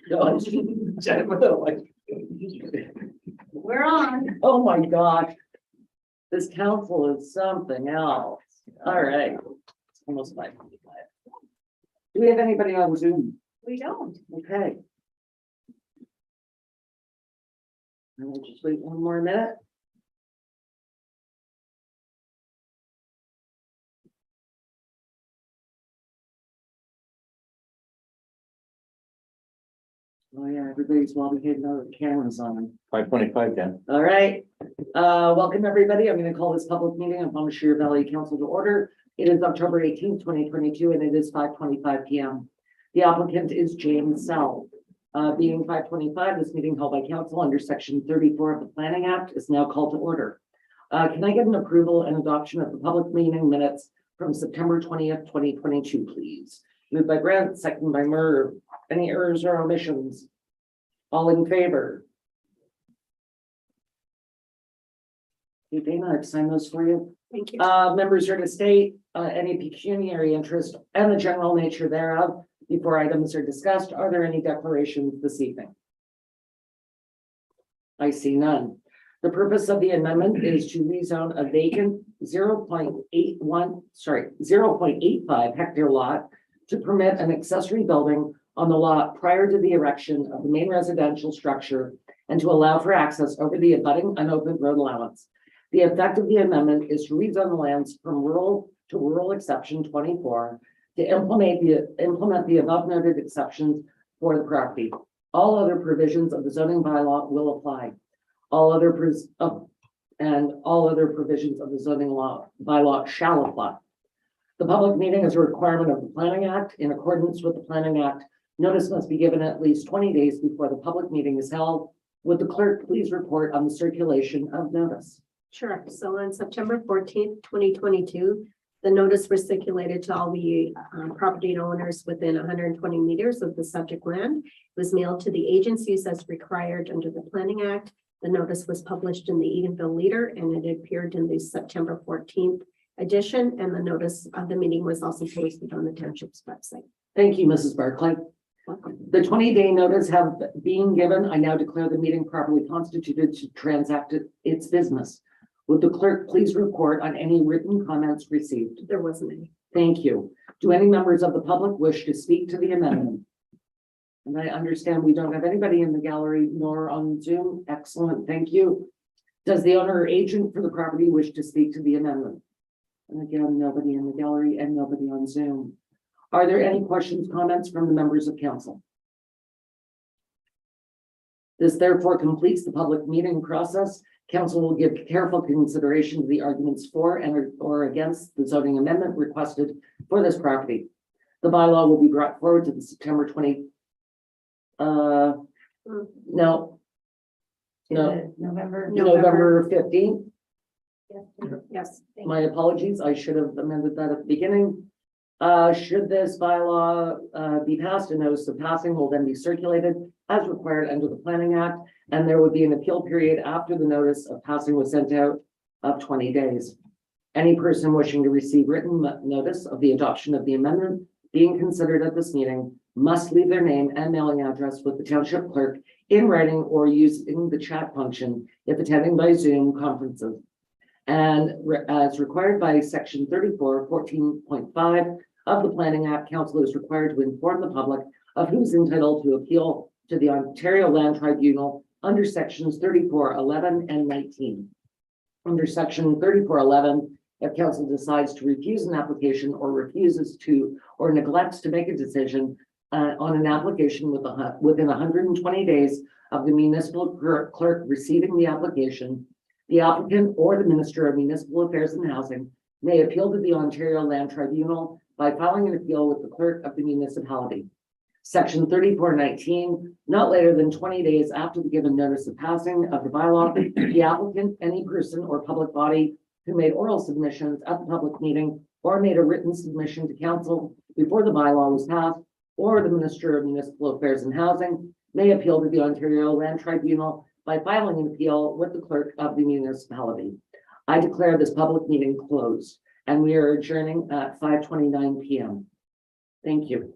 No, We're on. oh my gosh. This council is something else. All right. It's almost 5:25. Do we have anybody on Zoom? We don't. Okay. I'll just wait one more minute. Oh yeah, everybody's well behaved now that the camera's on. 5:25 then. All right, welcome everybody. I'm gonna call this public meeting of Palm Valley Council to order. It is October 18th, 2022, and it is 5:25 p.m. The applicant is James Sell. Being 5:25, this meeting held by council under section 34 of the Planning Act is now called to order. Can I get an approval and adoption of the public meeting minutes from September 20th, 2022, please? Moved by Brent, second by Merv. Any errors or omissions? All in favor? Hey, Dana, I've signed those for you. Thank you. Members are to state, any pecuniary interest and the general nature thereof before items are discussed. Are there any declarations this evening? I see none. The purpose of the amendment is to rezone a vacant 0.85 hectare lot to permit an accessory building on the lot prior to the erection of the main residential structure and to allow for access over the abutting unopened road allowance. The effect of the amendment is to rezone the lands from rural to rural exception 24 to implement the above noted exceptions for the property. All other provisions of the zoning bylaw will apply. All other provisions of the zoning bylaw shall apply. The public meeting is a requirement of the Planning Act. In accordance with the Planning Act, notice must be given at least 20 days before the public meeting is held. Would the clerk please report on the circulation of notice? Sure. So on September 14th, 2022, the notice was circulated to all the property owners within 120 meters of the subject land. It was mailed to the agencies as required under the Planning Act. The notice was published in the Edenville Leader and it appeared in the September 14th edition, and the notice of the meeting was also posted on the township's website. Thank you, Mrs. Barclay. Welcome. The 20-day notice have been given. I now declare the meeting properly constituted to transact its business. Would the clerk please report on any written comments received? There wasn't any. Thank you. Do any members of the public wish to speak to the amendment? And I understand we don't have anybody in the gallery nor on Zoom. Excellent, thank you. Does the owner or agent for the property wish to speak to the amendment? And again, nobody in the gallery and nobody on Zoom. Are there any questions, comments from the members of council? This therefore completes the public meeting process. Council will give careful consideration to the arguments for and or against the zoning amendment requested for this property. The bylaw will be brought forward to the September 20. November 15th. Yes. Thank My apologies. I should have amended that at the beginning. Should this bylaw be passed, a notice of passing will then be circulated as required under the Planning Act, and there would be an appeal period after the notice of passing was sent out of 20 days. Any person wishing to receive written notice of the adoption of the amendment being considered at this meeting must leave their name and mailing address with the township clerk in writing or using the chat function if attending by Zoom conferences. And as required by section 34:14.5 of the Planning Act, council is required to inform the public of who's entitled to appeal to the Ontario Land Tribunal under sections 34:11 and 19. Under section 34:11, if council decides to refuse an application or refuses to or neglects to make a decision on an application within 120 days of the municipal clerk receiving the application, the applicant or the Minister of Municipal Affairs and Housing may appeal to the Ontario Land Tribunal by filing an appeal with the clerk of the municipality. Section 34:19, not later than 20 days after the given notice of passing of the bylaw, the applicant, any person or public body who made oral submissions at the public meeting or made a written submission to council before the bylaw was passed, or the Minister of Municipal Affairs and Housing may appeal to the Ontario Land Tribunal by filing an appeal with the clerk of the municipality. I declare this public meeting closed, and we are adjourning at 5:29 p.m. Thank you.